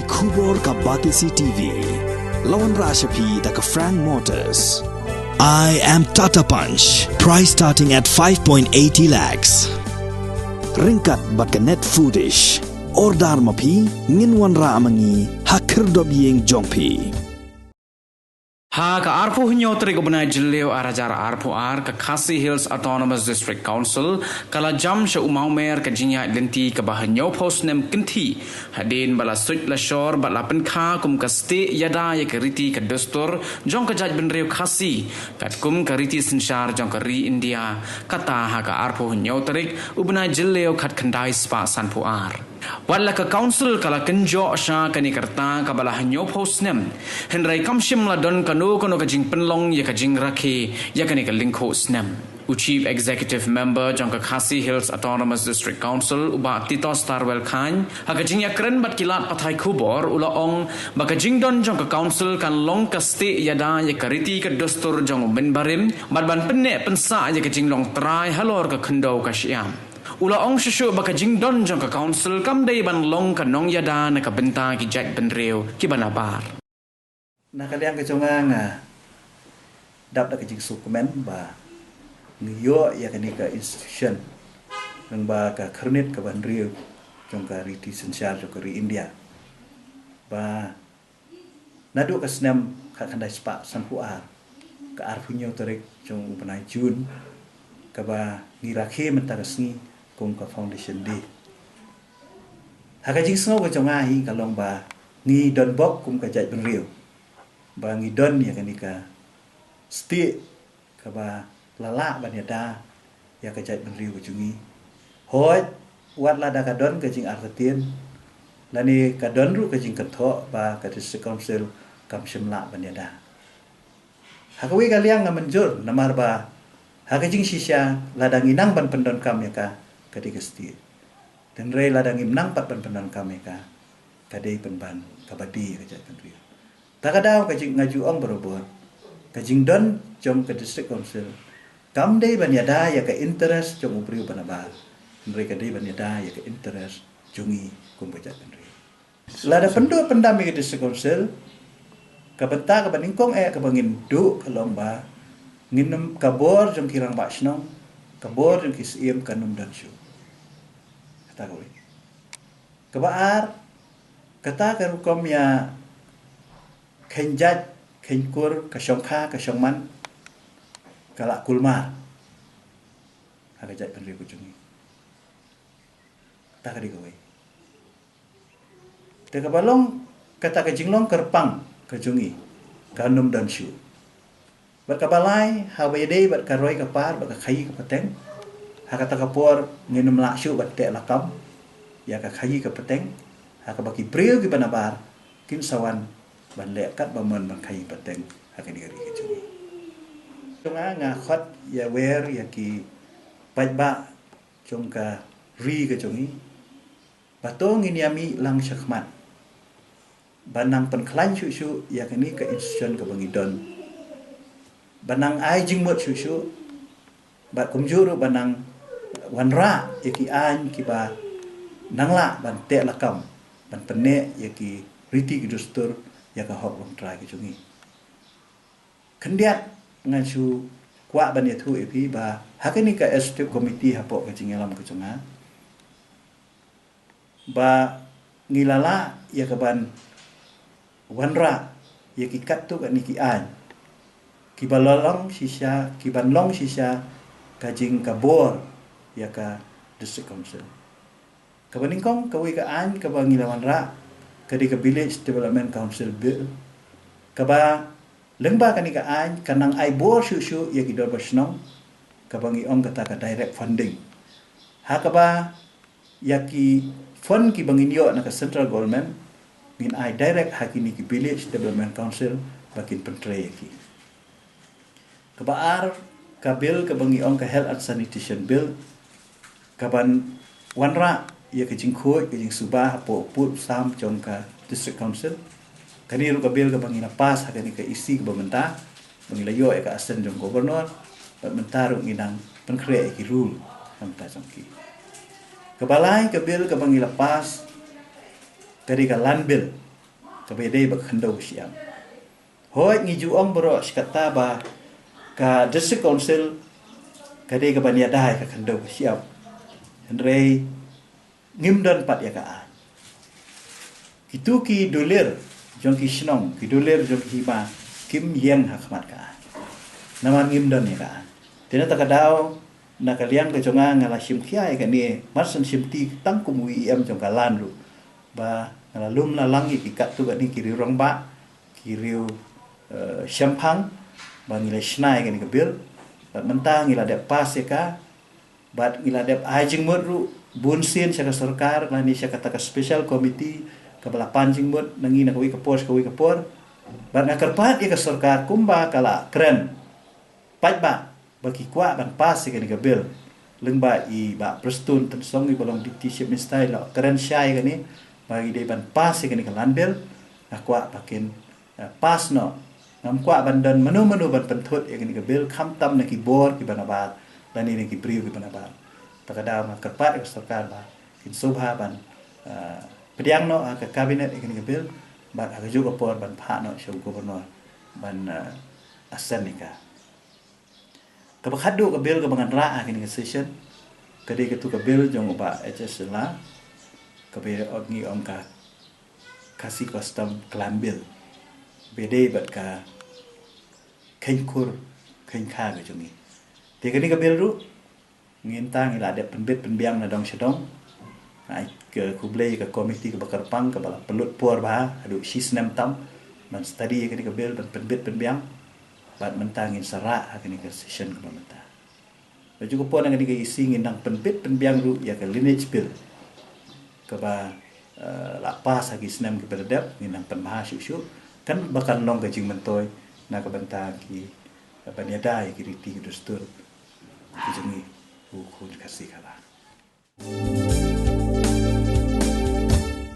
Kubor ka Batisi TV. Lawan Rashapi da ka Frank Motors. I am Tata Punch. Price starting at 5.80 lakhs. Ringkat bat ka net foodish. Ordar mapi nginwan ra amangi hakir dobyeng jongpi. Ha ka arpu hunyo trik ubnai jilio arajar arpu ka Khasi Hills Autonomous District Council kala jam sya umau mer ka jinya lenti ka bahanyo post nem kenti hadin bala suj la shor bala pen kha kum ka sti yada ya keriti ka dostor jong ka jaj benreu khasi kat kum ka riti sinshar jong ka ri India kata ha ka arpu hunyo trik ubnai jilio khat khandai spa san puar wala ka council kala kenjo sya kani kerta ka bala hanyo post nem henrai kamshim la don kanu kono ka jing penlong ya ka jing rakhe ya kani ka linkho snem Chief Executive Member jong ka Khasi Hills Autonomous District Council uba Tito Starwell Khan ha ka jing ya kren bat kilat pathai khubor ula ong ba ka jing don jong ka council kan long ka sti yada ya ka riti ka dostur jong ben barim bat ban penne pensa ya ka jing long trai halor ka khndo ka syiam Ula ong shushu baka jing don jong ka council kam day ban long ka nong yada na ka benta ki jat ben reu ki banabar. Nakaliang ka chonga nga dap da ka jing sukumen ba ngiyo ya kani ka institution nang ba ka kernit ka ban reu jong ka riti sensyal jong ka ri India. Ba nadu ka senam ka kandai spa sanpuar ka arpunyo tarik jong upanai Jun ka ba ngirakhe mentagasni kung ka foundation di. Haka jing sngo ka chonga hi kalong ba ngi don bok kum ka jaj ben riu. Ba ngi don ya kani ka sti ka ba lala ban yada ya ka jaj ben riu ka chungi. Hoi wat la da ka don ka jing artatien. Lani ka don ru ka jing katho ba ka district council kam shimla ban yada. Haka wi kaliang nga menjur namar ba haka jing sisya ladang inang ban pendon kam ya ka kadi gesti dan rei ladang imnang pat ban pendon kam ya ka kadi penban kabadi ka jat pendri takadaw ka jing ngaju ong berobor ka jing don jom ka district council kam dei ban yada ya ka interest jom ubriu banabar rei kadi ban yada ya ka interest jungi kum ka jat pendri lada pendo pendam ka district council ka benta ka baningkong ka bangin du kalomba nginum kabor jong kirang basnong kabor jong kisiem kanum dan syu kata ko kabaar kata karukom ya khenjat khenkur kasyongkha kasyongman kala kulmar aga jat penri ku jungi ta kadi kowe te kabalong kata ka jinglong kerpang ka jungi kanum dan syu bat kabalai hawede bat karoi kapar bat khayi kapateng hakata kapor nginum laksyu bat te lakam ya ka khayi kapateng haka baki priyo ki banabar kin sawan ban lekat bamon ban khayi pateng haka digari ke chungi tunga nga khot ya wer ya ki bajba chungka ri ke chungi batong iniami lang syakmat banang penklan syu ya kini ke institution ke bangidon banang ai jingmut susu bat kumjuru banang wanra yaki an kiba nangla ban te lakam ban penne yaki riti kidustur yaka hok long tra ki jungi kendiat ngan su kwa ban yathu epi ba hakani ka executive committee hapok ka jingelam ka junga ba ngilala yaka ban wanra yaki kattu ka niki an kibalolong sisya kibanlong sisya kajing kabor ya ka district council kabaningkong kawi ka an kabangilawan ra kadi ka village development council bill kaba lengba kani ka an kanang ai bor syu ya ki dor basnong kabangi ong kata ka direct funding hakaba ya ki fund ki banginyo na ka central government min ai direct hakini ki village development council bakin pentre ki kabaar ka bill ka bangi ong ka health and sanitation bill kaban wanra ya ka jingkho ka jing subah po put sam jong ka district council kani ru ka bill ka bangi na pas hakani ka isi ka bamenta bangi layo ka asen jong gobernur bamenta ru nginang penkre ki rule sampai samki kabalai ka bill ka bangi lepas kadi ka land bill kabede ba khando siam hoi ngi ju ong bro kata ba ka district council kade ka bania dai ka khando siam andre ngim dan pat ya ka itu ki doler jong ki snong ki doler jong ki ba kim yang hakmat ka naman ngim dan ya ka tina takadao na kaliang ke jonga ngala sim khiai ka ni marsan sim ti tang kum wi em jong kalan lu ba ngala lum la langi ki kat tu ka ni kiri rong ba kiri champang ba ngila snai ka ni ka bil ba mentang ngila de pas ya ka ba ngila de ajing mod ru bunsin sa sarkar la ni sa kata ka special committee ka bala panjing mod nangi na kawi ka pos ba na karpat ya ka sarkar kumba kala kren pat ba bagi kuat ban pas ke ni bil lengba i ba prestun tan song i bolong dictiship ni style keren syai ke ni bagi de ban pas ke ni kan bil kuat pakin pas no ngam kuat ban dan menu ban pentut ke ni bil kham tam na ki bor ki ban ba dan ni ki priu ki ban ba takada ma kerpat ke sarkar ba kin subha ban pediang no ke kabinet ke ni bil ba ka juga por ban pha no show gubernur ban asen ni ka kabakadu ka bil ka bangan ra kini session kadi ketu ka bil jong ba HS la ka be ngi om ka kasih custom klambil bede bat ka kenkur kenka ga jongi te kani ka bil ru ngintang ila de penbit penbiang na dong sedong ai ke kublei ka komiti ka bakar pang ka bala pelut por ba adu sisnem tam man study kani ka bil ban penbit penbiang bat mentangin sara kini ke session ke menta. Baju ko po nang kini ke isingin nang penbit penbiang ru ya ke lineage bill. Ke ba lapas lagi senam ke berdap ni nang penmaha syuk kan bakal long ke jing mentoy na ke benta ki baniada ki riti ke dustur. Ki jengi ku kasih kala.